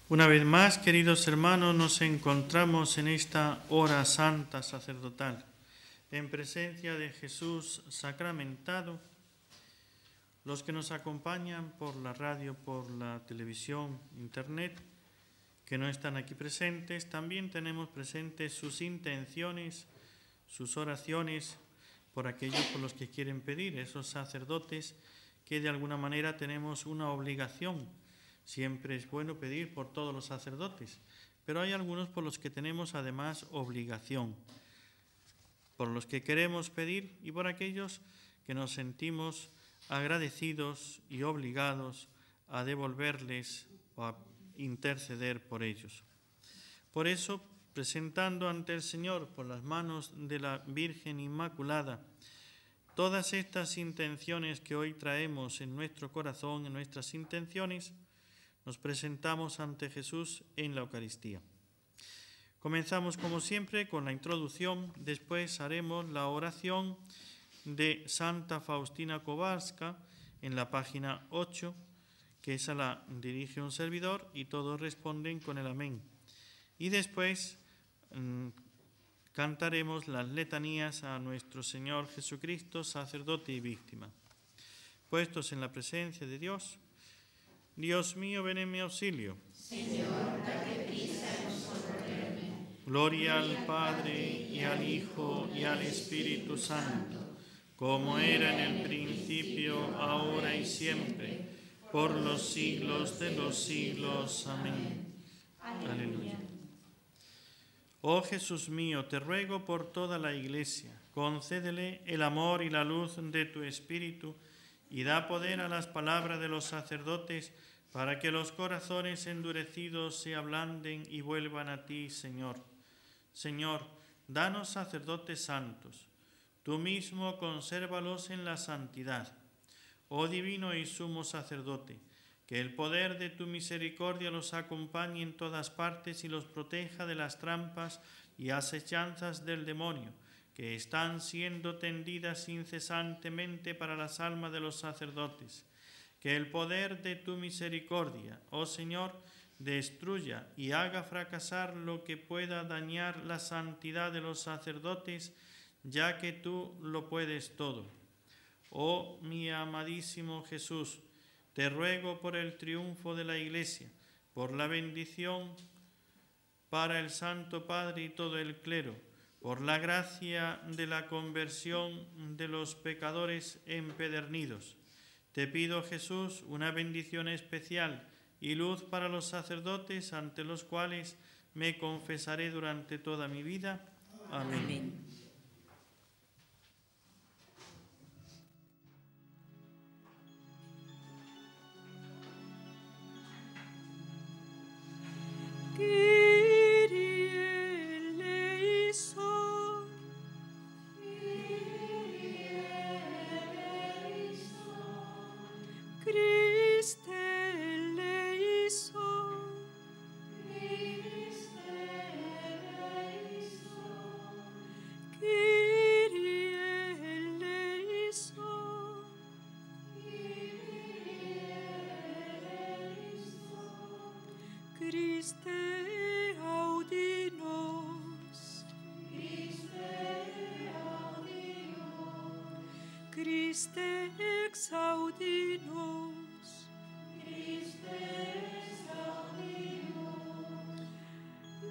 Una vez más, queridos hermanos, nos encontramos en esta hora santa sacerdotal, en presencia de Jesús sacramentado. Los que nos acompañan por la radio, por la televisión, internet, que no están aquí presentes, también tenemos presentes sus intenciones, sus oraciones, por aquellos por los que quieren pedir, esos sacerdotes que de alguna manera tenemos una obligación. Siempre es bueno pedir por todos los sacerdotes, pero hay algunos por los que tenemos además obligación, por los que queremos pedir y por aquellos que nos sentimos agradecidos y obligados a devolverles o a interceder por ellos. Por eso, presentando ante el Señor por las manos de la Virgen Inmaculada todas estas intenciones que hoy traemos en nuestro corazón, en nuestras intenciones, nos presentamos ante Jesús en la Eucaristía. Comenzamos como siempre con la introducción, después haremos la oración de Santa Faustina Kowalska en la página 8, que esa la dirige un servidor y todos responden con el amén. Y después cantaremos las letanías a nuestro Señor Jesucristo, sacerdote y víctima. Puestos en la presencia de Dios, Dios mío, ven en mi auxilio. Señor, date prisa en socorrerme. Gloria al Padre, y al Hijo, y al Espíritu Santo, como era en el principio, ahora y siempre, por los siglos de los siglos. Amén. Aleluya. Oh Jesús mío, te ruego por toda la Iglesia, concédele el amor y la luz de tu Espíritu, y da poder a las palabras de los sacerdotes para que los corazones endurecidos se ablanden y vuelvan a ti, Señor. Señor, danos sacerdotes santos. Tú mismo consérvalos en la santidad. Oh divino y sumo sacerdote, que el poder de tu misericordia los acompañe en todas partes y los proteja de las trampas y asechanzas del demonio, que están siendo tendidas incesantemente para las almas de los sacerdotes. Que el poder de tu misericordia, oh Señor, destruya y haga fracasar lo que pueda dañar la santidad de los sacerdotes, ya que tú lo puedes todo. Oh mi amadísimo Jesús, te ruego por el triunfo de la Iglesia, por la bendición para el Santo Padre y todo el clero, por la gracia de la conversión de los pecadores empedernidos. Te pido, Jesús, una bendición especial y luz para los sacerdotes ante los cuales me confesaré durante toda mi vida. Amén. Amén.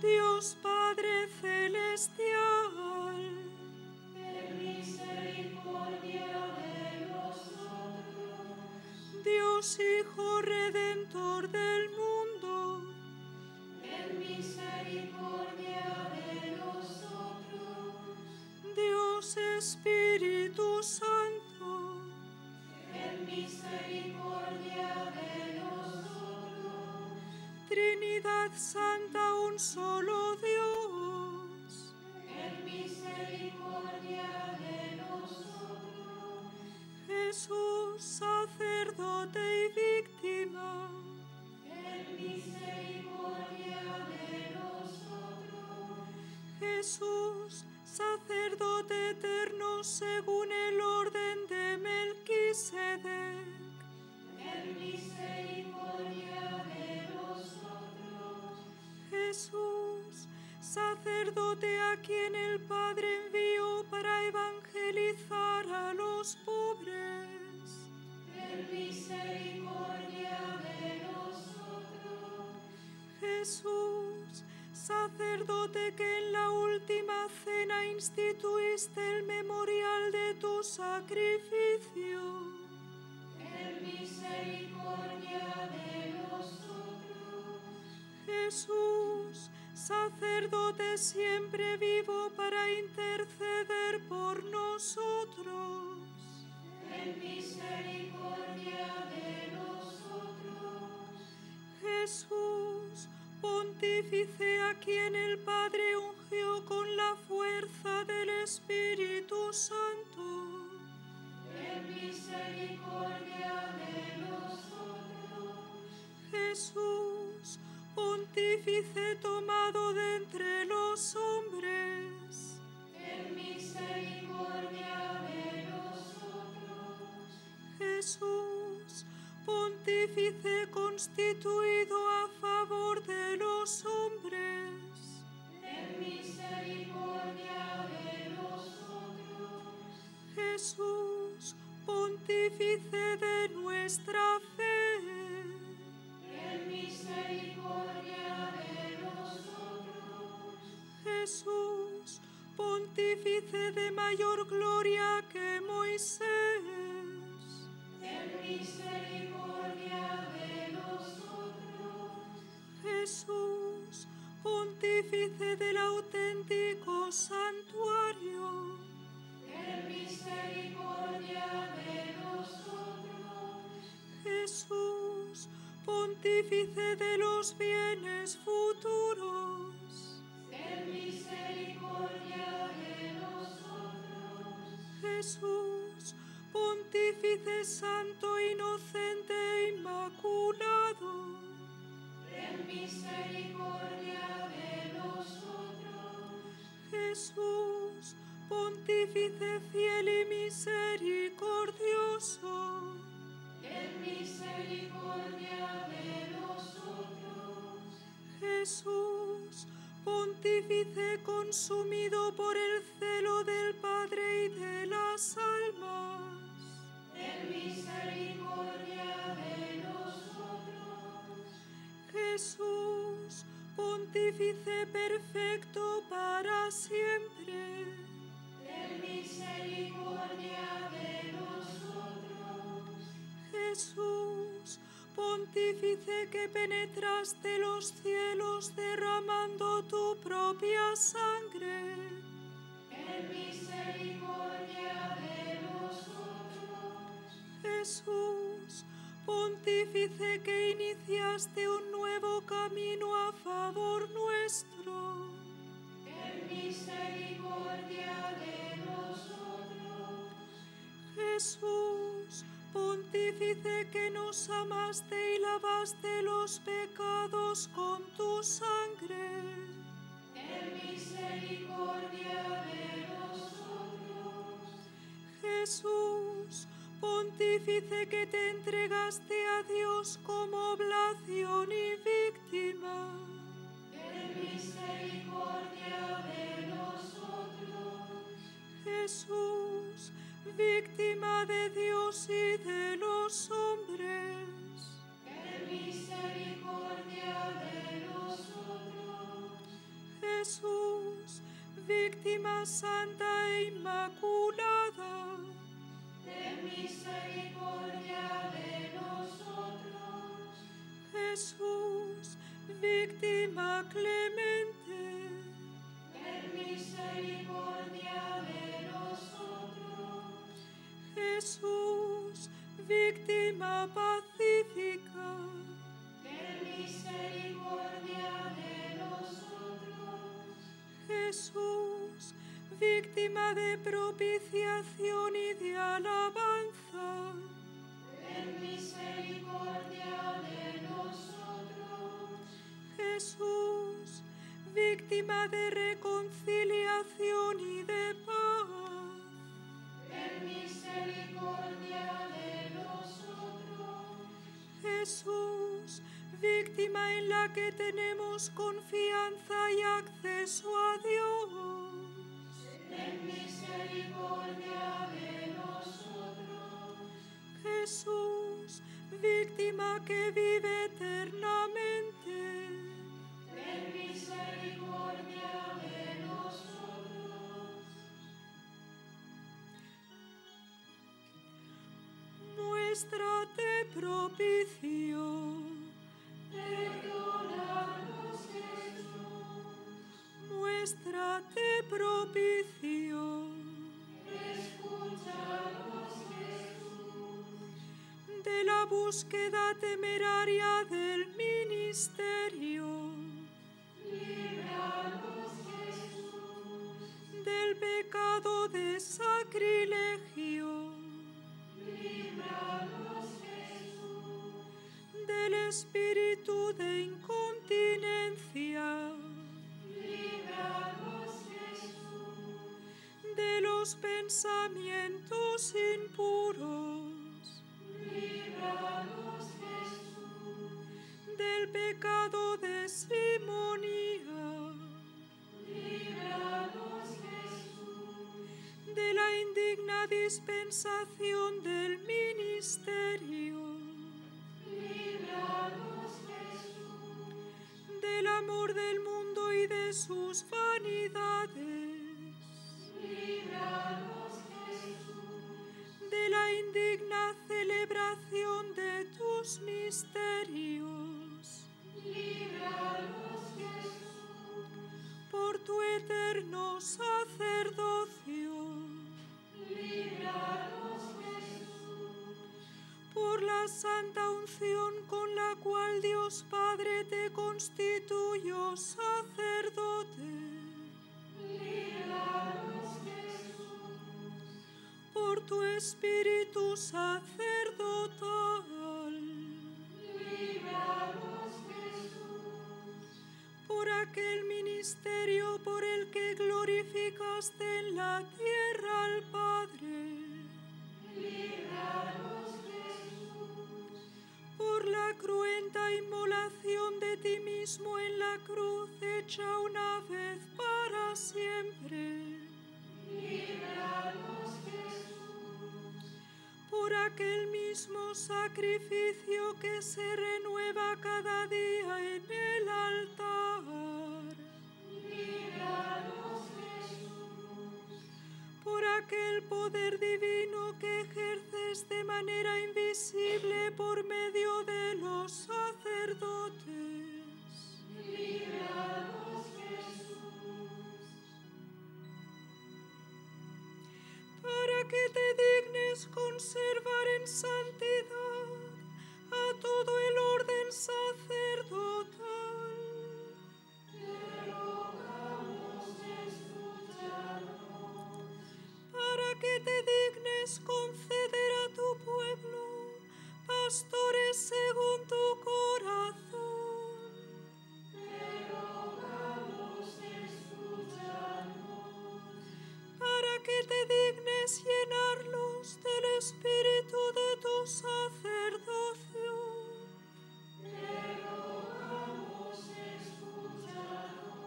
Dios Padre celestial, ten misericordia de nosotros. Dios Hijo Redentor del mundo, ten misericordia de nosotros. Dios Espíritu Santo, ten misericordia de nosotros. Trinidad Santa, un solo Dios, ten misericordia de nosotros. Jesús, sacerdote y víctima, ten misericordia de nosotros. Jesús, sacerdote eterno según el orden de Melquisedec, ten misericordia de nosotros. a quien el Padre envió para evangelizar a los pobres. Ten misericordia de nosotros. Jesús, sacerdote que en la última cena instituiste el memorial de tu sacrificio. Ten misericordia de nosotros. Jesús, sacerdote siempre vivo para interceder por nosotros. Ten misericordia de nosotros. Jesús, pontífice a quien el Padre ungió con la fuerza del Espíritu Santo. Ten misericordia de nosotros. Jesús, pontífice tomado de entre los hombres. Ten misericordia de nosotros. Jesús, pontífice constituido a favor de los hombres. Ten misericordia de nosotros. Jesús, pontífice de nuestra fe. Ten misericordia de nosotros. Jesús, pontífice de mayor gloria que Moisés. Ten misericordia de nosotros. Jesús, pontífice del auténtico santuario. Ten misericordia de nosotros. Jesús, pontífice de los bienes futuros. Ten misericordia de nosotros. Jesús, pontífice santo, inocente e inmaculado. Ten misericordia de nosotros. Jesús, pontífice fiel y misericordioso. Ten misericordia de nosotros. Jesús, pontífice consumido por el celo del Padre y de las almas. Ten misericordia de nosotros. Jesús, pontífice perfecto para siempre. Ten misericordia de nosotros. Jesús, pontífice que penetraste los cielos derramando tu propia sangre. Ten misericordia de nosotros. Jesús, pontífice que iniciaste un nuevo camino a favor nuestro. Ten misericordia de nosotros. Jesús, pontífice que nos amaste y lavaste los pecados con tu sangre. Ten misericordia de nosotros. Jesús, pontífice que te entregaste a Dios como oblación y víctima. Ten misericordia de nosotros. Jesús, víctima de Dios y de los hombres. Ten misericordia de nosotros. Jesús, víctima santa e inmaculada. Ten misericordia de nosotros. Jesús, víctima clemente. Ten misericordia de nosotros. Jesús, víctima pacífica. Ten misericordia de nosotros. Jesús, víctima de propiciación y de alabanza. Ten misericordia de nosotros. Jesús, víctima de reconciliación y de paz. Ten misericordia de nosotros. Jesús, víctima en la que tenemos confianza y acceso a Dios. Jesús, víctima que vive eternamente. Ten misericordia de nosotros. Muéstrate propicio. Perdónanos, Jesús. Muéstrate propicio. Escúchanos, Jesús. De la búsqueda temeraria del ministerio. Líbranos, Jesús. Del pecado de sacrilegio. Líbranos, Jesús. Del espíritu de incontinencia. Líbranos, Jesús. De los pensamientos impuros. Líbranos, Jesús. Del pecado de simonía. Líbranos, Jesús. De la indigna dispensación del ministerio. Líbranos, Jesús. Del amor del mundo y de sus vanidades. Líbranos, Jesús. De la indigna celebración de tus misterios. Líbranos, Jesús. Por tu eterno sacerdocio. Líbranos, Jesús. Por la santa unción con la cual Dios Padre te constituyó sacerdote. Líbranos, Jesús. Por tu espíritu sacerdotal. Líbranos, Jesús. Por aquel ministerio por el que glorificaste en la tierra al Padre. Líbranos, Jesús. Por la cruenta inmolación de ti mismo en la cruz hecha una vez para siempre. Líbranos, Jesús. Por aquel mismo sacrificio que se renueva cada día en el altar. Líbranos, Jesús. Por aquel poder divino que ejerces de manera invisible por medio de los sacerdotes. Líbranos, Jesús. Para que te dignes conservar en santidad a todo el orden sacerdotal. Te rogamos, escúchanos. Para que te dignes conceder a tu pueblo pastores según tu corazón. Te rogamos, escúchanos. Para que te dignes llenarlos del espíritu de tu sacerdocio. Te rogamos, escúchanos.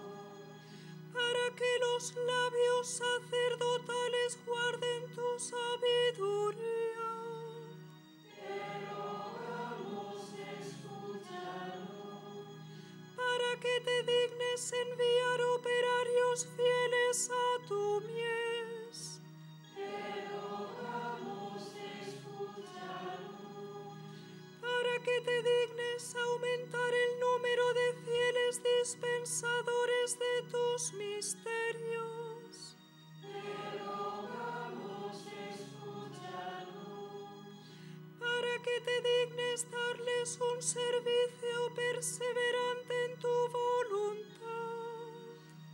Para que los labios sacerdotales guarden tu sabiduría. Te rogamos, escúchanos. Para que te dignes enviar operarios fieles a tu mies. Te rogamos, escúchanos. Para que te dignes aumentar el número de fieles dispensadores de tus misterios. Te rogamos, escúchanos. Para que te dignes darles un servicio perseverante en tu voluntad.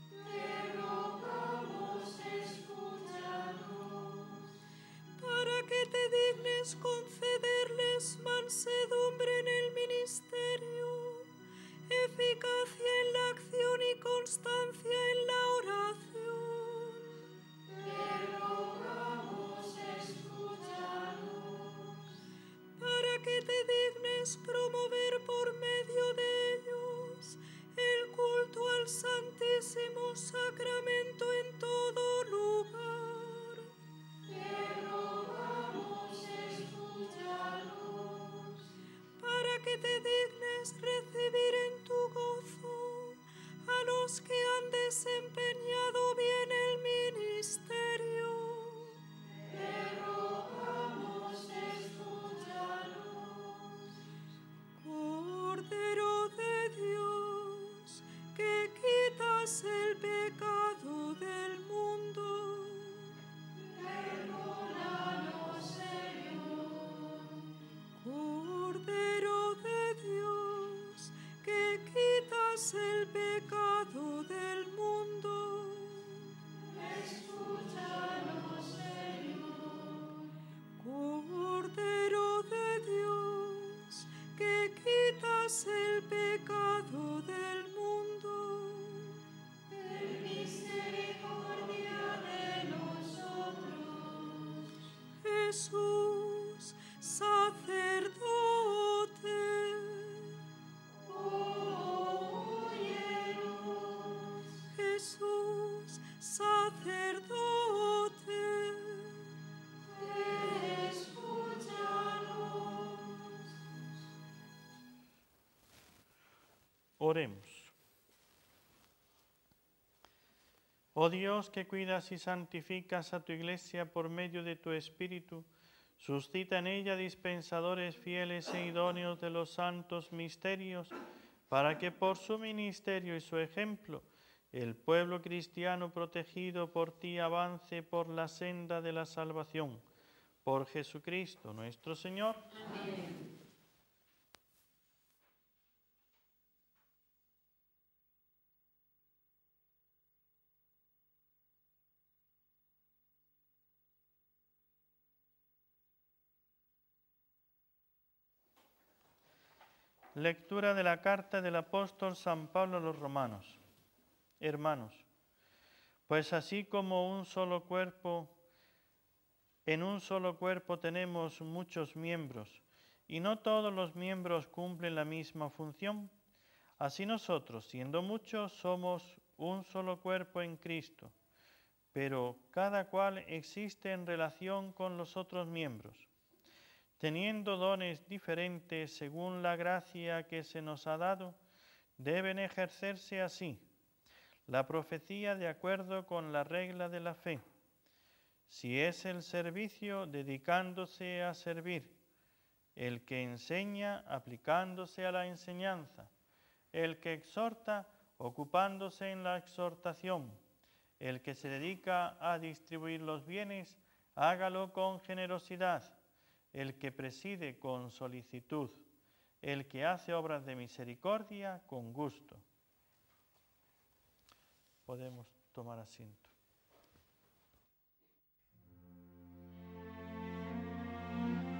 Te rogamos, escúchanos. Para que te dignes concederles mansedumbre en el ministerio, eficacia en la acción y constancia en la oración. Te rogamos, escúchanos. Para que te dignes promover por medio de ellos el culto al Santísimo Sacramento en todo lugar. Te rogamos, escúchanos. que te dignes recibir en tu gozo a los que han desempeñado bien el ministerio. Te rogamos, escúchanos. Cordero de Dios, que quitas el pecado del mundo, Perdónanos, Señor. Cordero de Dios, que quitas el pecado del mundo, Escúchanos, Señor. Cordero de Dios, que quitas el pecado del mundo. Ten misericordia de nosotros. Jesús, sacerdote, Óyenos. Jesús, sacerdote, Escúchanos. Oremos. Oh Dios, que cuidas y santificas a tu Iglesia por medio de tu Espíritu, suscita en ella dispensadores fieles e idóneos de los santos misterios, para que por su ministerio y su ejemplo el pueblo cristiano protegido por ti avance por la senda de la salvación. Por Jesucristo nuestro Señor. Amén. Lectura de la carta del apóstol San Pablo a los romanos. Hermanos, pues así como en un solo cuerpo tenemos muchos miembros, y no todos los miembros cumplen la misma función, así nosotros, siendo muchos, somos un solo cuerpo en Cristo, pero cada cual existe en relación con los otros miembros, teniendo dones diferentes según la gracia que se nos ha dado, deben ejercerse así. La profecía de acuerdo con la regla de la fe. Si es el servicio, dedicándose a servir. El que enseña, aplicándose a la enseñanza. El que exhorta, ocupándose en la exhortación. El que se dedica a distribuir los bienes, hágalo con generosidad. El que preside con solicitud, el que hace obras de misericordia con gusto. Podemos tomar asiento. Amen.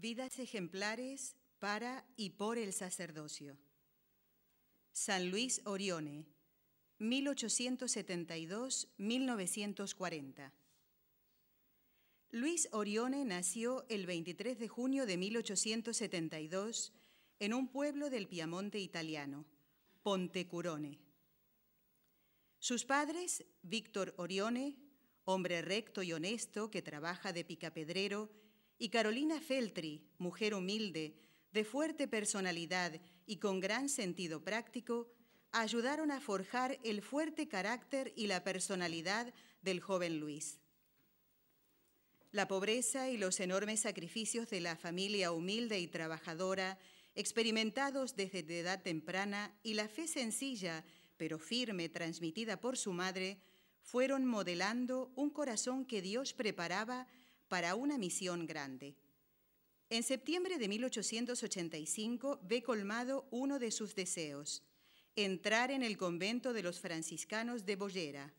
Vidas ejemplares para y por el sacerdocio. San Luis Orione, 1872-1940. Luis Orione nació el 23 de junio de 1872 en un pueblo del Piamonte italiano, Pontecurone. Sus padres, Víctor Orione, hombre recto y honesto que trabaja de picapedrero, y Carolina Feltri, mujer humilde, de fuerte personalidad y con gran sentido práctico, ayudaron a forjar el fuerte carácter y la personalidad del joven Luis. La pobreza y los enormes sacrificios de la familia humilde y trabajadora, experimentados desde edad temprana, y la fe sencilla pero firme transmitida por su madre, fueron modelando un corazón que Dios preparaba para una misión grande. En septiembre de 1885 ve colmado uno de sus deseos: entrar en el convento de los franciscanos de Bollera.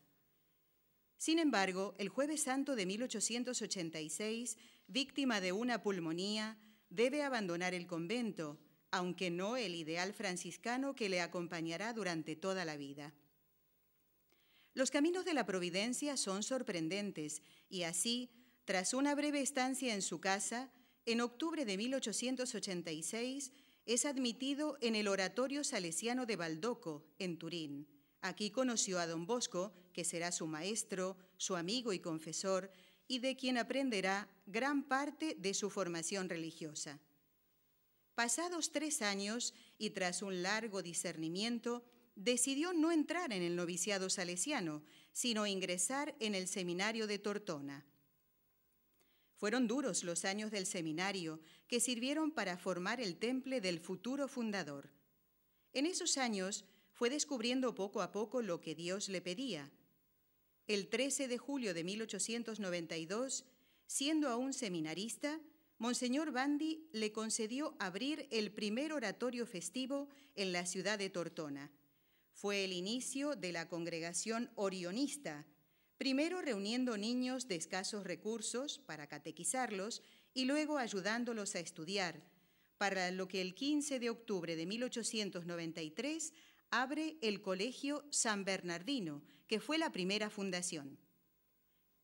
Sin embargo, el Jueves Santo de 1886, víctima de una pulmonía, debe abandonar el convento, aunque no el ideal franciscano que le acompañará durante toda la vida. Los caminos de la providencia son sorprendentes y así, tras una breve estancia en su casa, en octubre de 1886 es admitido en el Oratorio Salesiano de Baldoco, en Turín. Aquí conoció a don Bosco, que será su maestro, su amigo y confesor, y de quien aprenderá gran parte de su formación religiosa. Pasados 3 años y tras un largo discernimiento, decidió no entrar en el noviciado salesiano, sino ingresar en el seminario de Tortona. Fueron duros los años del seminario, que sirvieron para formar el temple del futuro fundador. En esos años fue descubriendo poco a poco lo que Dios le pedía. El 13 de julio de 1892, siendo aún seminarista, Monseñor Bandi le concedió abrir el primer oratorio festivo en la ciudad de Tortona. Fue el inicio de la congregación orionista, primero reuniendo niños de escasos recursos para catequizarlos y luego ayudándolos a estudiar, para lo que el 15 de octubre de 1893 abre el Colegio San Bernardino, que fue la primera fundación.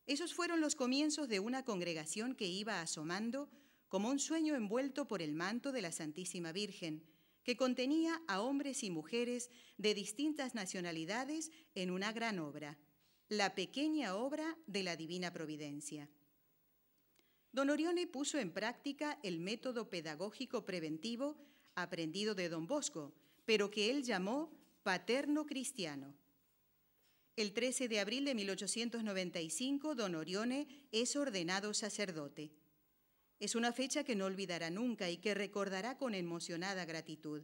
Esos fueron los comienzos de una congregación que iba asomando como un sueño envuelto por el manto de la Santísima Virgen, que contenía a hombres y mujeres de distintas nacionalidades en una gran obra, la pequeña obra de la Divina Providencia. Don Orione puso en práctica el método pedagógico preventivo aprendido de don Bosco, pero que él llamó paterno cristiano. El 13 de abril de 1895, don Orione es ordenado sacerdote. Es una fecha que no olvidará nunca y que recordará con emocionada gratitud.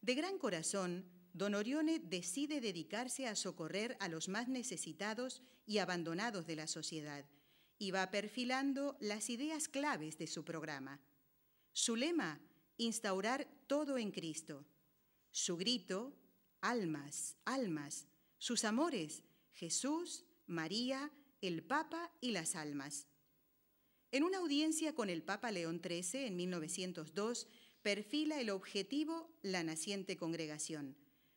De gran corazón, don Orione decide dedicarse a socorrer a los más necesitados y abandonados de la sociedad y va perfilando las ideas claves de su programa. Su lema: instaurar todo en Cristo. Su grito: almas, almas. Sus amores: Jesús, María, el Papa y las almas. En una audiencia con el Papa León XIII en 1902, perfila el objetivo: la naciente congregación.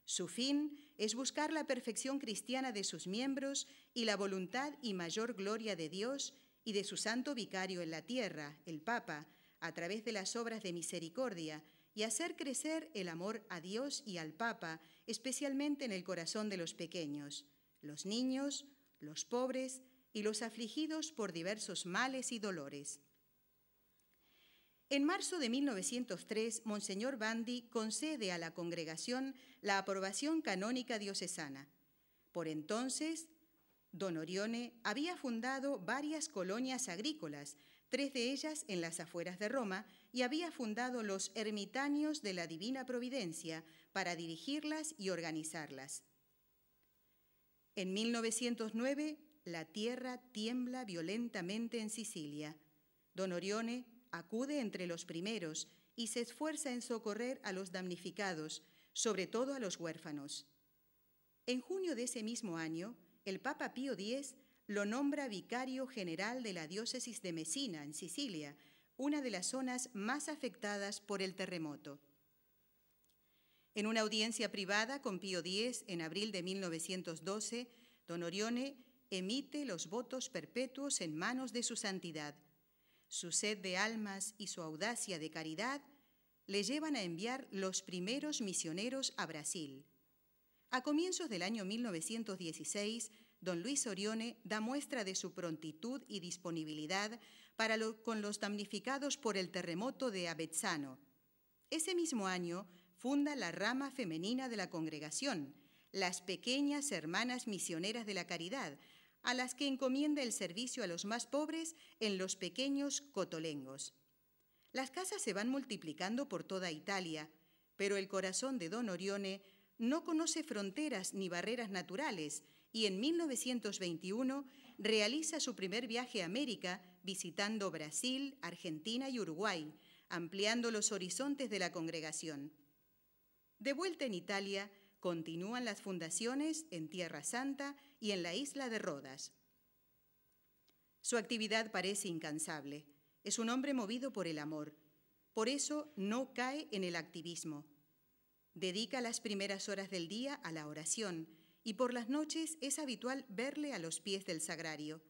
Su fin es buscar la perfección cristiana de sus miembros y la voluntad y mayor gloria de Dios y de su santo vicario en la tierra, el Papa, a través de las obras de misericordia, y hacer crecer el amor a Dios y al Papa, especialmente en el corazón de los pequeños, los niños, los pobres y los afligidos por diversos males y dolores. En marzo de 1903, Monseñor Bandi concede a la congregación la aprobación canónica diocesana. Por entonces, don Orione había fundado varias colonias agrícolas, 3 de ellas en las afueras de Roma, y había fundado los ermitaños de la Divina Providencia para dirigirlas y organizarlas. En 1909, la tierra tiembla violentamente en Sicilia. Don Orione acude entre los primeros y se esfuerza en socorrer a los damnificados, sobre todo a los huérfanos. En junio de ese mismo año, el Papa Pío X lo nombra vicario general de la diócesis de Mesina, en Sicilia, una de las zonas más afectadas por el terremoto. En una audiencia privada con Pío X en abril de 1912, don Orione emite los votos perpetuos en manos de su santidad. Su sed de almas y su audacia de caridad le llevan a enviar los primeros misioneros a Brasil. A comienzos del año 1916, don Luis Orione da muestra de su prontitud y disponibilidad con los damnificados por el terremoto de Avezzano. Ese mismo año funda la rama femenina de la congregación, las Pequeñas Hermanas Misioneras de la Caridad, a las que encomienda el servicio a los más pobres en los pequeños cotolengos. Las casas se van multiplicando por toda Italia, pero el corazón de don Orione no conoce fronteras ni barreras naturales y en 1921 realiza su primer viaje a América visitando Brasil, Argentina y Uruguay, ampliando los horizontes de la congregación. De vuelta en Italia, continúan las fundaciones en Tierra Santa y en la isla de Rodas. Su actividad parece incansable. Es un hombre movido por el amor. Por eso no cae en el activismo. Dedica las primeras horas del día a la oración y por las noches es habitual verle a los pies del sagrario.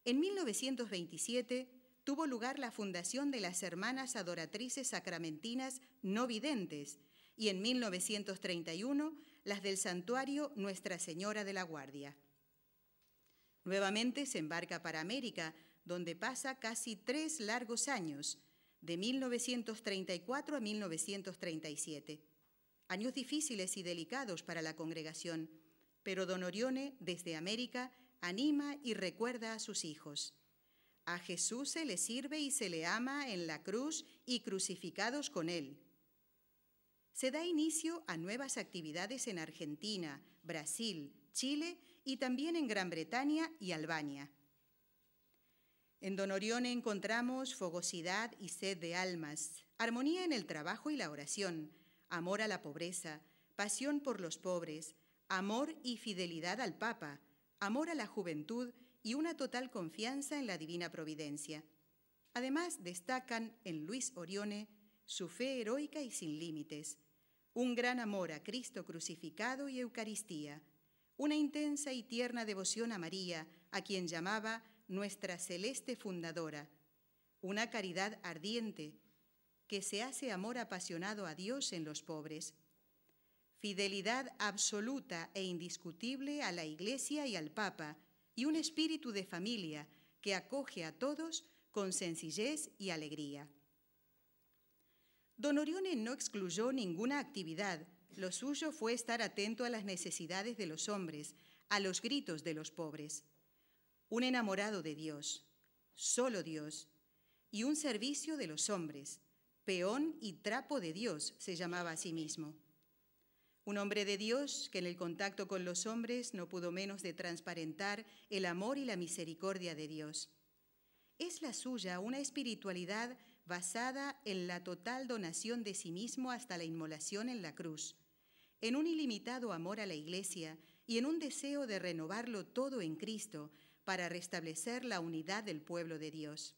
En 1927 tuvo lugar la fundación de las Hermanas Adoratrices Sacramentinas No Videntes y en 1931 las del Santuario Nuestra Señora de la Guardia. Nuevamente se embarca para América, donde pasa casi 3 largos años, de 1934 a 1937. Años difíciles y delicados para la congregación, pero don Orione, desde América, anima y recuerda a sus hijos. A Jesús se le sirve y se le ama en la cruz y crucificados con él. Se da inicio a nuevas actividades en Argentina, Brasil, Chile y también en Gran Bretaña y Albania. En don Orione encontramos fogosidad y sed de almas, armonía en el trabajo y la oración, amor a la pobreza, pasión por los pobres, amor y fidelidad al Papa, amor a la juventud y una total confianza en la divina providencia. Además, destacan en Luis Orione su fe heroica y sin límites, un gran amor a Cristo crucificado y Eucaristía, una intensa y tierna devoción a María, a quien llamaba nuestra celeste fundadora, una caridad ardiente que se hace amor apasionado a Dios en los pobres, fidelidad absoluta e indiscutible a la Iglesia y al Papa, y un espíritu de familia que acoge a todos con sencillez y alegría. Don Orione no excluyó ninguna actividad. Lo suyo fue estar atento a las necesidades de los hombres, a los gritos de los pobres. Un enamorado de Dios, solo Dios, y un servicio de los hombres, peón y trapo de Dios, se llamaba a sí mismo. Un hombre de Dios que en el contacto con los hombres no pudo menos de transparentar el amor y la misericordia de Dios. Es la suya una espiritualidad basada en la total donación de sí mismo hasta la inmolación en la cruz, en un ilimitado amor a la Iglesia y en un deseo de renovarlo todo en Cristo para restablecer la unidad del pueblo de Dios.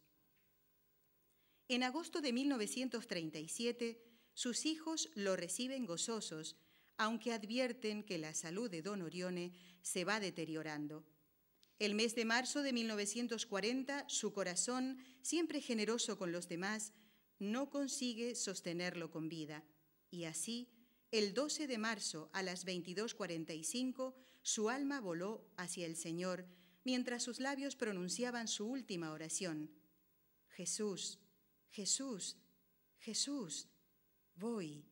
En agosto de 1937, sus hijos lo reciben gozosos, aunque advierten que la salud de don Orione se va deteriorando. El mes de marzo de 1940, su corazón, siempre generoso con los demás, no consigue sostenerlo con vida. Y así, el 12 de marzo a las 22:45, su alma voló hacia el Señor, mientras sus labios pronunciaban su última oración. Jesús, Jesús, Jesús, voy.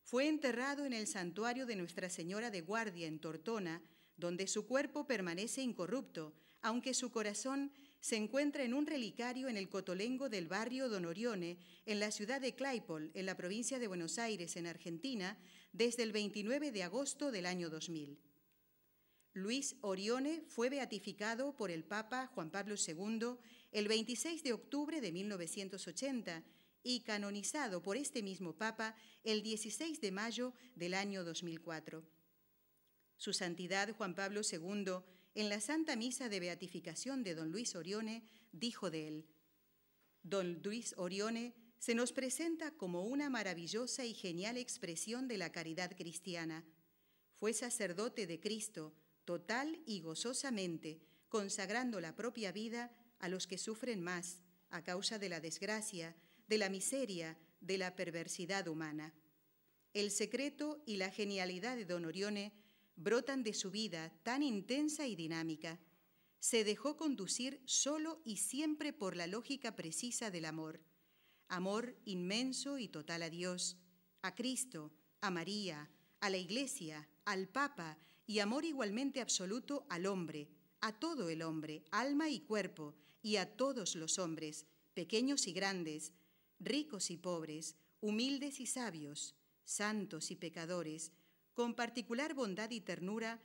Fue enterrado en el santuario de Nuestra Señora de Guardia en Tortona, donde su cuerpo permanece incorrupto, aunque su corazón se encuentra en un relicario en el Cotolengo del barrio Don Orione, en la ciudad de Claypole, en la provincia de Buenos Aires, en Argentina, desde el 29 de agosto del año 2000. Luis Orione fue beatificado por el Papa Juan Pablo II el 26 de octubre de 1980 y canonizado por este mismo Papa el 16 de mayo del año 2004. Su Santidad Juan Pablo II, en la Santa Misa de Beatificación de don Luis Orione, dijo de él: Don Luis Orione se nos presenta como una maravillosa y genial expresión de la caridad cristiana. Fue sacerdote de Cristo, total y gozosamente, consagrando la propia vida a los que sufren más, a causa de la desgracia, de la miseria, de la perversidad humana. El secreto y la genialidad de don Orione brotan de su vida tan intensa y dinámica. Se dejó conducir solo y siempre por la lógica precisa del amor. Amor inmenso y total a Dios, a Cristo, a María, a la Iglesia, al Papa, y amor igualmente absoluto al hombre, a todo el hombre, alma y cuerpo, y a todos los hombres, pequeños y grandes, ricos y pobres, humildes y sabios, santos y pecadores, con particular bondad y ternura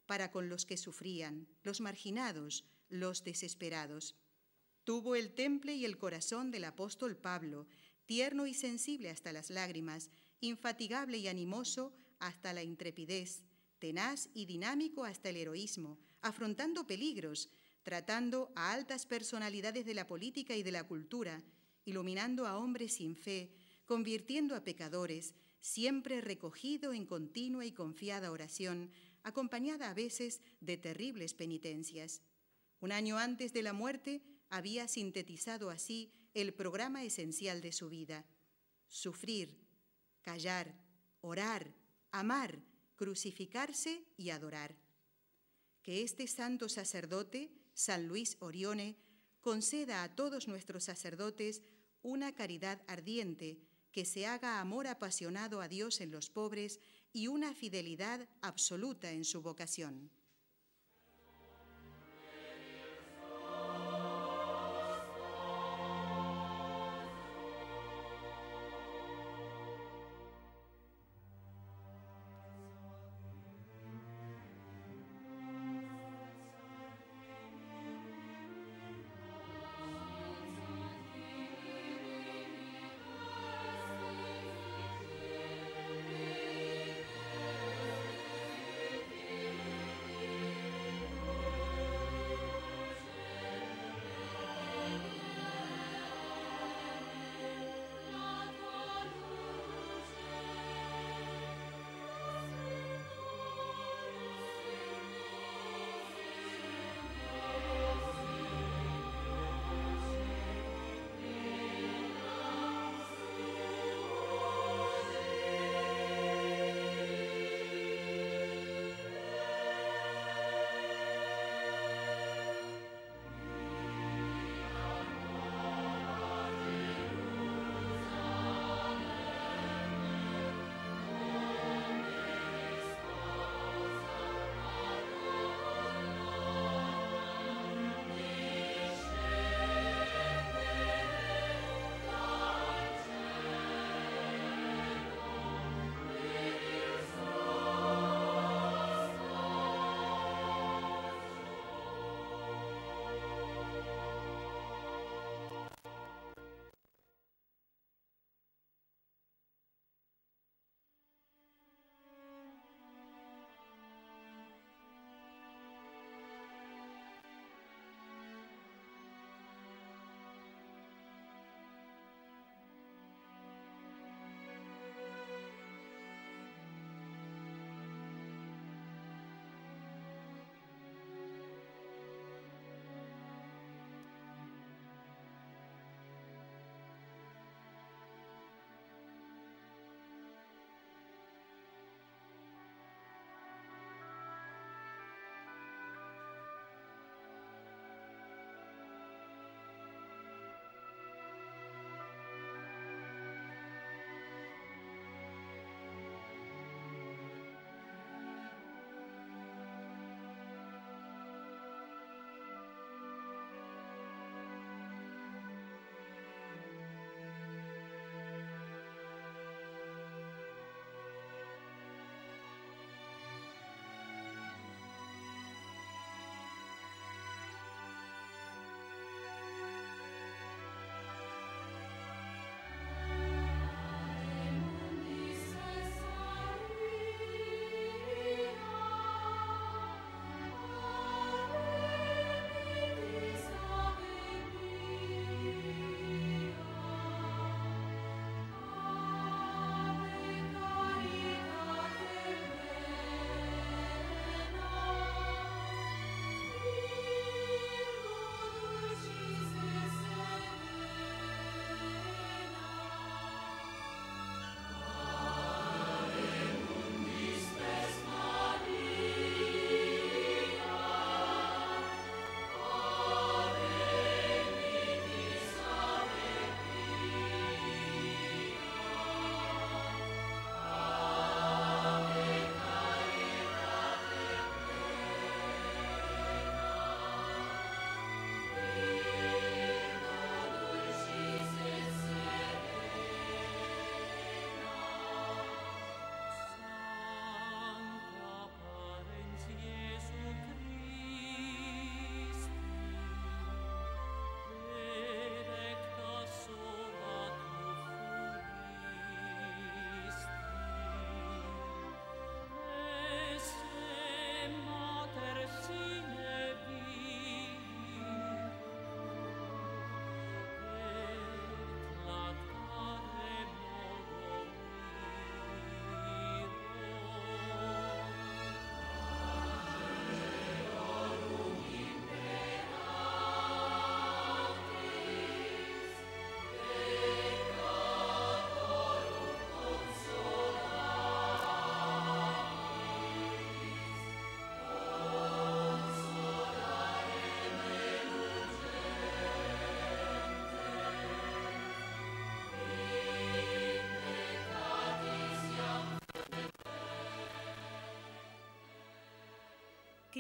para con los que sufrían, los marginados, los desesperados. Tuvo el temple y el corazón del apóstol Pablo, tierno y sensible hasta las lágrimas, infatigable y animoso hasta la intrepidez, tenaz y dinámico hasta el heroísmo, afrontando peligros, tratando a altas personalidades de la política y de la cultura, iluminando a hombres sin fe, convirtiendo a pecadores, siempre recogido en continua y confiada oración, acompañada a veces de terribles penitencias. Un año antes de la muerte había sintetizado así el programa esencial de su vida: sufrir, callar, orar, amar, crucificarse y adorar. Que este santo sacerdote, San Luis Orione, conceda a todos nuestros sacerdotes una caridad ardiente, que se haga amor apasionado a Dios en los pobres y una fidelidad absoluta en su vocación.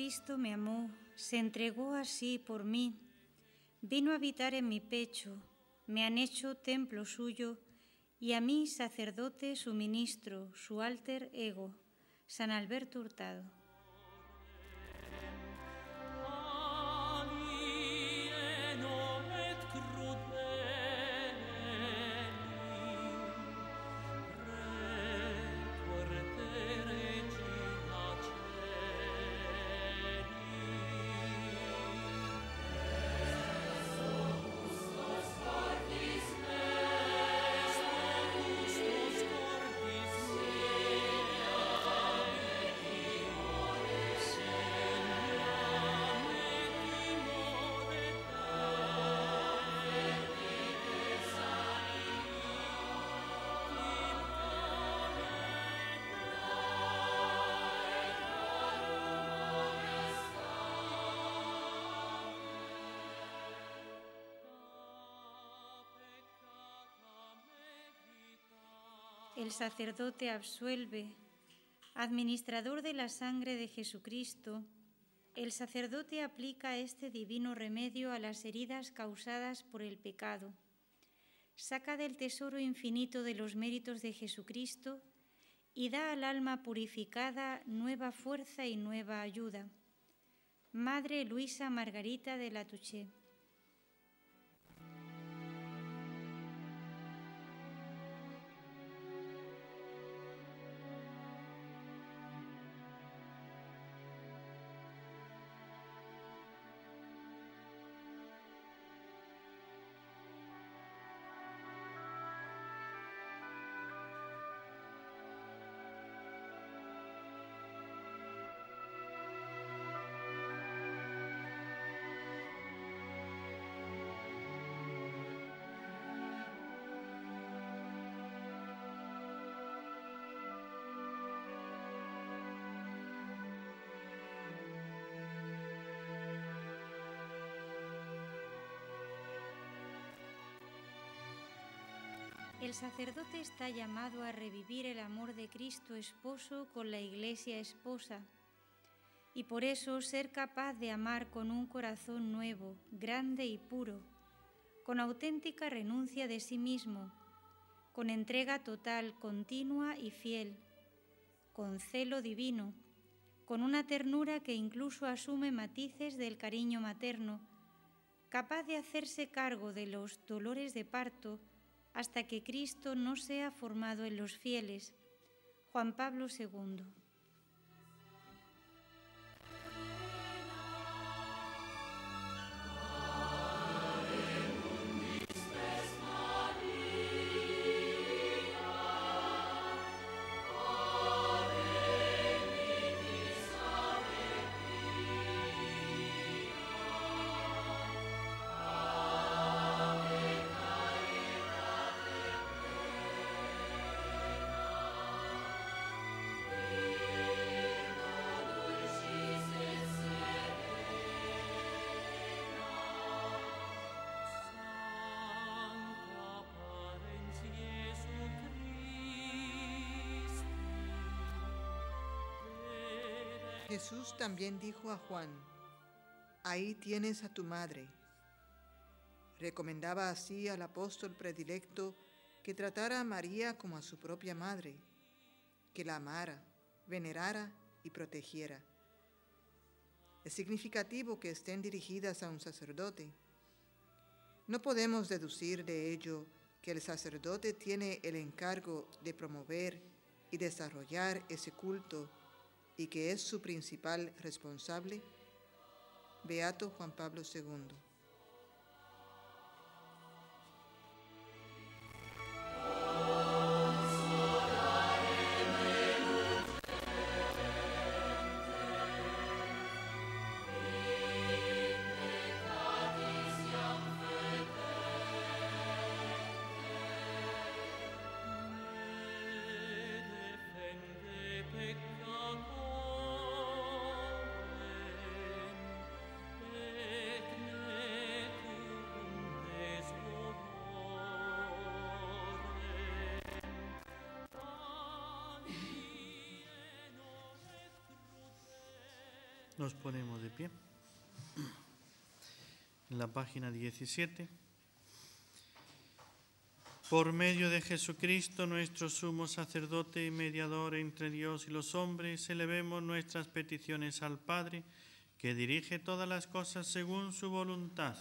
Cristo me amó, se entregó así por mí, vino a habitar en mi pecho, me han hecho templo suyo, y a mí, sacerdote, su ministro, su alter ego, San Alberto Hurtado. El sacerdote absuelve, administrador de la sangre de Jesucristo, el sacerdote aplica este divino remedio a las heridas causadas por el pecado, saca del tesoro infinito de los méritos de Jesucristo y da al alma purificada nueva fuerza y nueva ayuda. Madre Luisa Margarita de la Touché. El sacerdote está llamado a revivir el amor de Cristo esposo con la Iglesia esposa y por eso ser capaz de amar con un corazón nuevo, grande y puro, con auténtica renuncia de sí mismo, con entrega total, continua y fiel, con celo divino, con una ternura que incluso asume matices del cariño materno, capaz de hacerse cargo de los dolores de parto hasta que Cristo no sea formado en los fieles. Juan Pablo II. Jesús también dijo a Juan: ahí tienes a tu madre. Recomendaba así al apóstol predilecto que tratara a María como a su propia madre, que la amara, venerara y protegiera. Es significativo que estén dirigidas a un sacerdote. No podemos deducir de ello que el sacerdote tiene el encargo de promover y desarrollar ese culto y que es su principal responsable. Beato Juan Pablo II. Nos ponemos de pie. En la página 17. Por medio de Jesucristo, nuestro sumo sacerdote y mediador entre Dios y los hombres, elevemos nuestras peticiones al Padre, que dirige todas las cosas según su voluntad.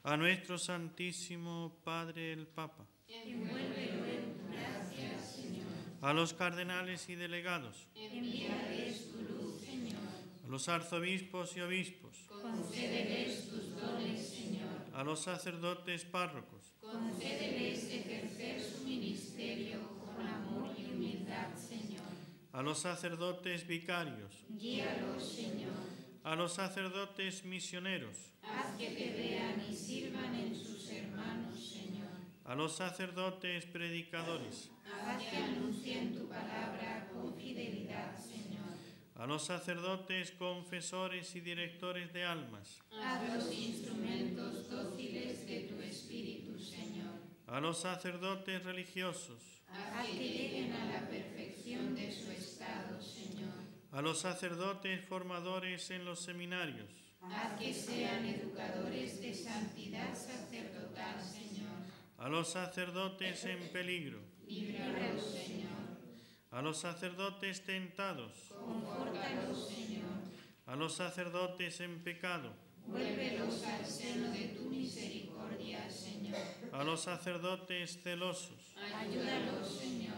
A nuestro Santísimo Padre el Papa. Envuélvelo en tu gracia, Señor. A los cardenales y delegados. Envíales tu luz, Señor. A los arzobispos y obispos. Concédeles tus dones, Señor. A los sacerdotes párrocos. Concédeles ejercer su ministerio con amor y humildad, Señor. A los sacerdotes vicarios. Guíalos, Señor. A los sacerdotes misioneros. Haz que te vean y sirvan en sus hermanos, Señor. A los sacerdotes predicadores. Haz que anuncien tu palabra con fidelidad, Señor. A los sacerdotes confesores y directores de almas. Hazlos instrumentos dóciles de tu Espíritu, Señor. A los sacerdotes religiosos. Haz que lleguen a la perfección de su estado, Señor. A los sacerdotes formadores en los seminarios. Haz que sean educadores de santidad sacerdotal, Señor. A los sacerdotes en peligro. Líbralos, Señor. A los sacerdotes tentados. Confórtalos, Señor. A los sacerdotes en pecado. Vuélvelos al seno de tu misericordia, Señor. A los sacerdotes celosos. Ayúdalos, Señor.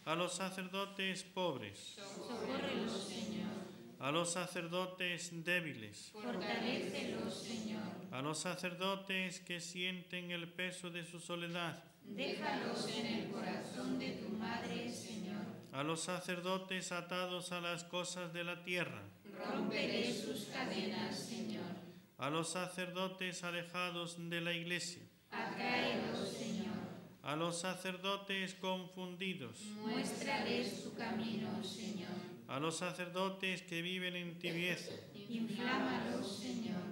A los sacerdotes pobres. Socórrelos, Señor. A los sacerdotes débiles. Fortalécelos, Señor. A los sacerdotes que sienten el peso de su soledad. Déjalos en el corazón de tu Madre, Señor. A los sacerdotes atados a las cosas de la tierra. Rómpele sus cadenas, Señor. A los sacerdotes alejados de la Iglesia. Atráelos, Señor. A los sacerdotes confundidos. Muéstrales tu camino, Señor. A los sacerdotes que viven en tibieza. Inflámalos, Señor.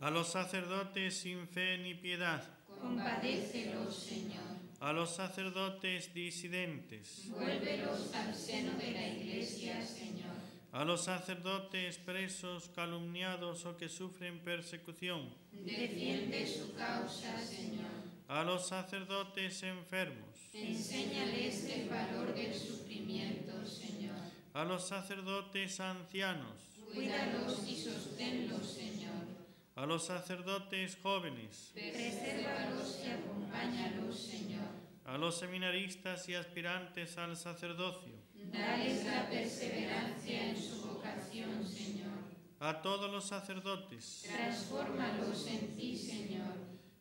A los sacerdotes sin fe ni piedad. Compadécelos, Señor. A los sacerdotes disidentes. Vuélvelos al seno de la Iglesia, Señor. A los sacerdotes presos, calumniados o que sufren persecución. Defiende su causa, Señor. A los sacerdotes enfermos. Enséñales el valor del sufrimiento, Señor. A los sacerdotes ancianos. Cuídalos y sosténlos, Señor. A los sacerdotes jóvenes. Presérvalos y acompáñalos, Señor. A los seminaristas y aspirantes al sacerdocio. Dales la perseverancia en su vocación, Señor. A todos los sacerdotes. Transfórmalos en ti, Señor.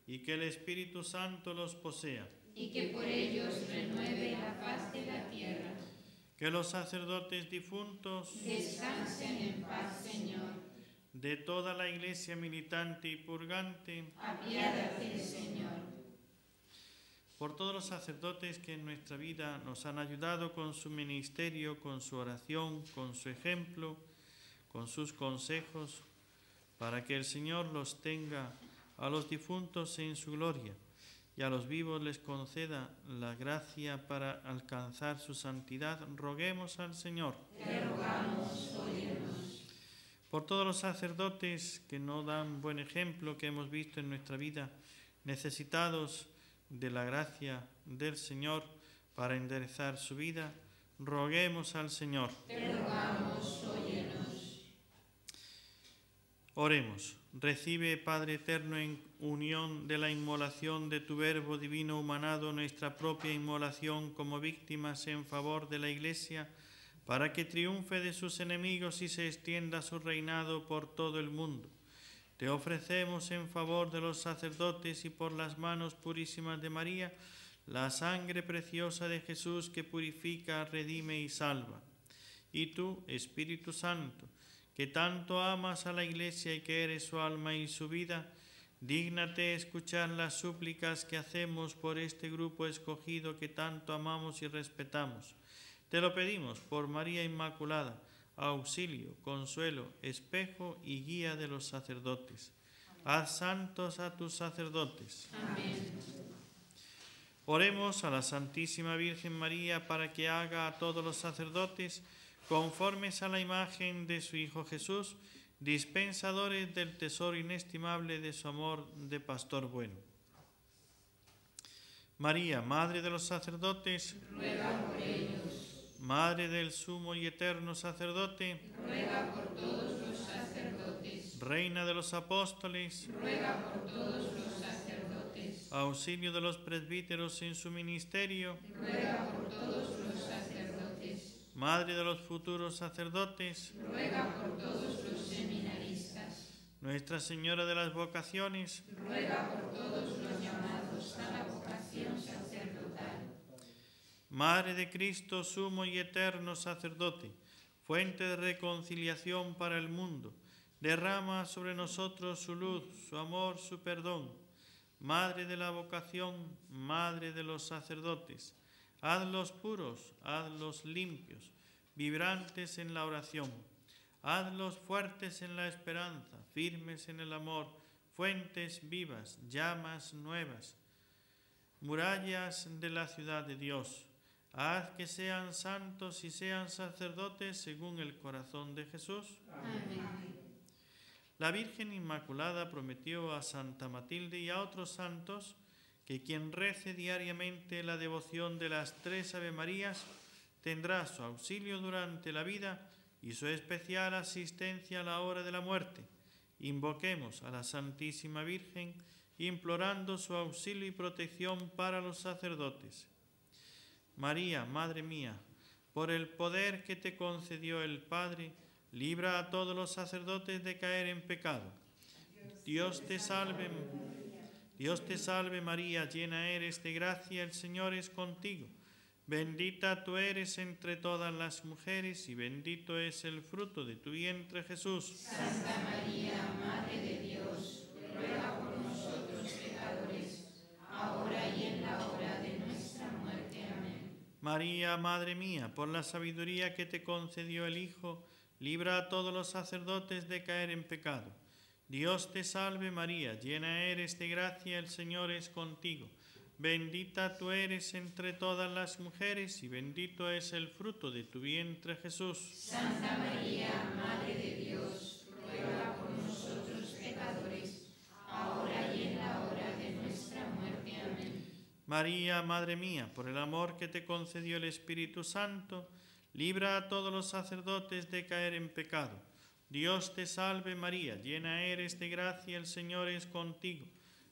Y que el Espíritu Santo los posea. Y que por ellos renueve la faz de la tierra. Que los sacerdotes difuntos. Descansen en paz, Señor. De toda la Iglesia militante y purgante. Apiádate, Señor. Por todos los sacerdotes que en nuestra vida nos han ayudado con su ministerio, con su oración, con su ejemplo, con sus consejos, para que el Señor los tenga a los difuntos en su gloria y a los vivos les conceda la gracia para alcanzar su santidad, roguemos al Señor. Te rogamos, óyenos. Por todos los sacerdotes que no dan buen ejemplo, que hemos visto en nuestra vida, necesitados de la gracia del Señor para enderezar su vida, roguemos al Señor. Te rogamos, óyenos. Oremos. Recibe, Padre eterno, en unión de la inmolación de tu Verbo divino humanado, nuestra propia inmolación como víctimas en favor de la Iglesia, para que triunfe de sus enemigos y se extienda su reinado por todo el mundo. Te ofrecemos en favor de los sacerdotes y por las manos purísimas de María, la sangre preciosa de Jesús que purifica, redime y salva. Y tú, Espíritu Santo, que tanto amas a la Iglesia y que eres su alma y su vida, dígnate escuchar las súplicas que hacemos por este grupo escogido que tanto amamos y respetamos. Te lo pedimos por María Inmaculada, auxilio, consuelo, espejo y guía de los sacerdotes. Haz santos a tus sacerdotes. Amén. Oremos a la Santísima Virgen María para que haga a todos los sacerdotes conformes a la imagen de su Hijo Jesús, dispensadores del tesoro inestimable de su amor de pastor bueno. María, Madre de los sacerdotes, ruega por ellos. Madre del sumo y eterno sacerdote, Ruega por todos los sacerdotes. Reina de los apóstoles, Ruega por todos los sacerdotes. auxilio de los presbíteros en su ministerio, Ruega por todos los sacerdotes. Madre de los futuros sacerdotes, Ruega por todos los seminaristas. Nuestra Señora de las vocaciones, Ruega por todos los llamados a la vocación sacerdotal. Madre de Cristo, sumo y eterno sacerdote, fuente de reconciliación para el mundo, derrama sobre nosotros su luz, su amor, su perdón. Madre de la vocación, Madre de los sacerdotes, hazlos puros, hazlos limpios, vibrantes en la oración. Hazlos fuertes en la esperanza, firmes en el amor, fuentes vivas, llamas nuevas, murallas de la ciudad de Dios. Haz que sean santos y sean sacerdotes según el corazón de Jesús. Amén. La Virgen Inmaculada prometió a Santa Matilde y a otros santos que quien rece diariamente la devoción de las 3 Ave Marías tendrá su auxilio durante la vida y su especial asistencia a la hora de la muerte. Invoquemos a la Santísima Virgen, implorando su auxilio y protección para los sacerdotes. María, Madre mía, por el poder que te concedió el Padre, libra a todos los sacerdotes de caer en pecado. Dios te salve María, llena eres de gracia, el Señor es contigo. Bendita tú eres entre todas las mujeres y bendito es el fruto de tu vientre, Jesús. Santa María, Madre de Dios, ruega por nosotros pecadores, ahora y en la hora de nuestra muerte. Amén. María, Madre mía, por la sabiduría que te concedió el Hijo, libra a todos los sacerdotes de caer en pecado. Dios te salve María, llena eres de gracia, el Señor es contigo. Bendita tú eres entre todas las mujeres y bendito es el fruto de tu vientre, Jesús. Santa María, Madre de Dios, ruega por nosotros pecadores, ahora y en la hora de nuestra muerte. Amén. María, Madre mía, por el amor que te concedió el Espíritu Santo, libra a todos los sacerdotes de caer en pecado. Dios te salve María, llena eres de gracia, el Señor es contigo.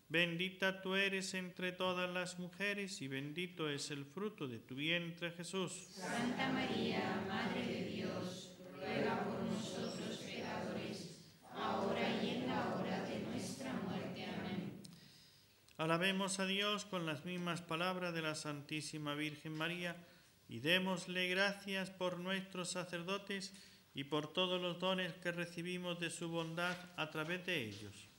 Bendita tú eres entre todas las mujeres y bendito es el fruto de tu vientre, Jesús. Santa María, Madre de Dios, ruega por nosotros pecadores, ahora y en la hora de nuestra muerte. Amén. Alabemos a Dios con las mismas palabras de la Santísima Virgen María y démosle gracias por nuestros sacerdotes y por todos los dones que recibimos de su bondad a través de ellos.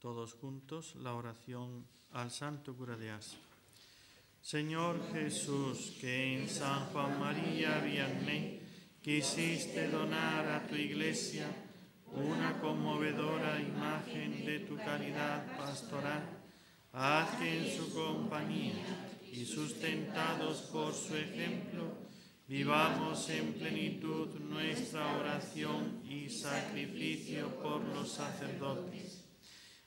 Todos juntos la oración al Santo Cura de Ars. Señor Jesús, que en San Juan María Vianney quisiste donar a tu Iglesia una conmovedora imagen de tu caridad pastoral, haz que en su compañía y sustentados por su ejemplo, vivamos en plenitud nuestra oración y sacrificio por los sacerdotes.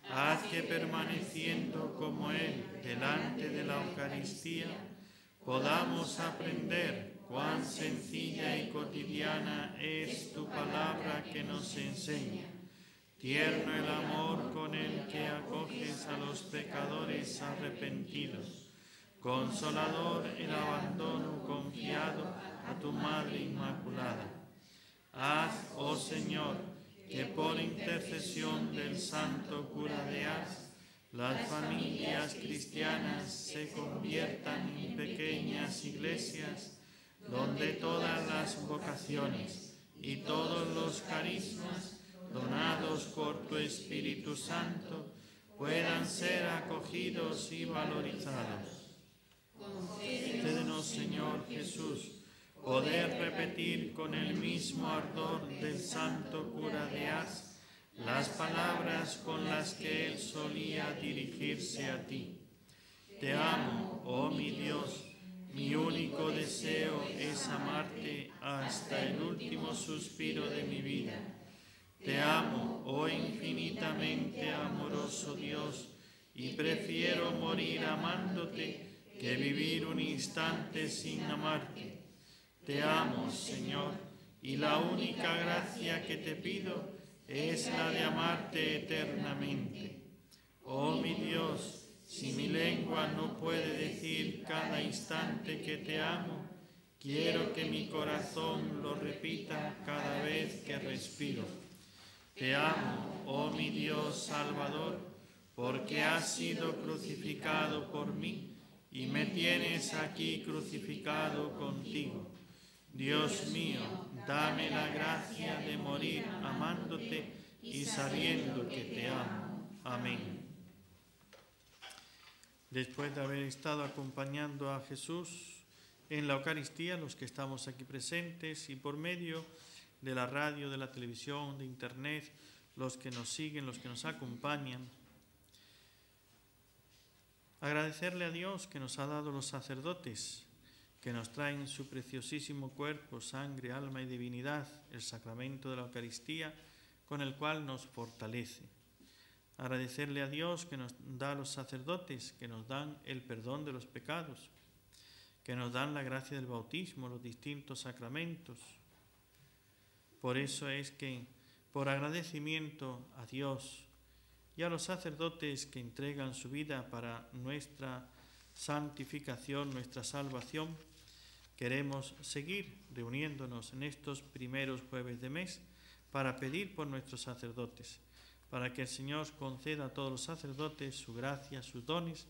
Haz que permaneciendo como Él delante de la Eucaristía, podamos aprender cuán sencilla y cotidiana es tu palabra que nos enseña. Tierno el amor con el que acoges a los pecadores arrepentidos. Consolador el abandono confiado a tu Madre Inmaculada. Haz, oh Señor, que por intercesión del Santo Cura de Ars, las familias cristianas se conviertan en pequeñas iglesias donde todas las vocaciones y todos los carismas donados por tu Espíritu Santo puedan ser acogidos y valorizados. Concédenos, Señor Jesús, poder repetir con el mismo ardor del Santo Cura de Ars las palabras con las que él solía dirigirse a ti. Te amo, oh mi Dios, mi único deseo es amarte hasta el último suspiro de mi vida. Te amo, oh infinitamente amoroso Dios, y prefiero morir amándote que vivir un instante sin amarte. Te amo, Señor, y la única gracia que te pido es la de amarte eternamente. Oh mi Dios, si mi lengua no puede decir cada instante que te amo, quiero que mi corazón lo repita cada vez que respiro. Te amo, oh mi Dios Salvador, porque has sido crucificado por mí y me tienes aquí crucificado contigo. Dios mío, dame la gracia de morir amándote y sabiendo que te amo. Amén. Después de haber estado acompañando a Jesús en la Eucaristía, los que estamos aquí presentes y por medio de la radio, de la televisión, de internet, los que nos siguen, los que nos acompañan, agradecerle a Dios que nos ha dado los sacerdotes, que nos traen su preciosísimo cuerpo, sangre, alma y divinidad, el sacramento de la Eucaristía, con el cual nos fortalece. Agradecerle a Dios que nos da a los sacerdotes, que nos dan el perdón de los pecados, que nos dan la gracia del bautismo, los distintos sacramentos. Por eso es que, por agradecimiento a Dios y a los sacerdotes que entregan su vida para nuestra santificación, nuestra salvación, queremos seguir reuniéndonos en estos primeros jueves de mes para pedir por nuestros sacerdotes, para que el Señor conceda a todos los sacerdotes su gracia, sus dones,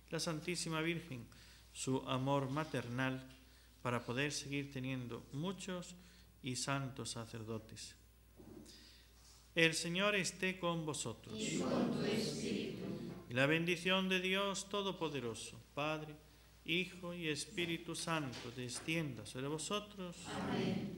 y la Santísima Virgen su amor maternal, para poder seguir teniendo muchos y santos sacerdotes. El Señor esté con vosotros. Y con tu espíritu. Y la bendición de Dios Todopoderoso, Padre, Hijo y Espíritu Santo, descienda sobre vosotros. Amén.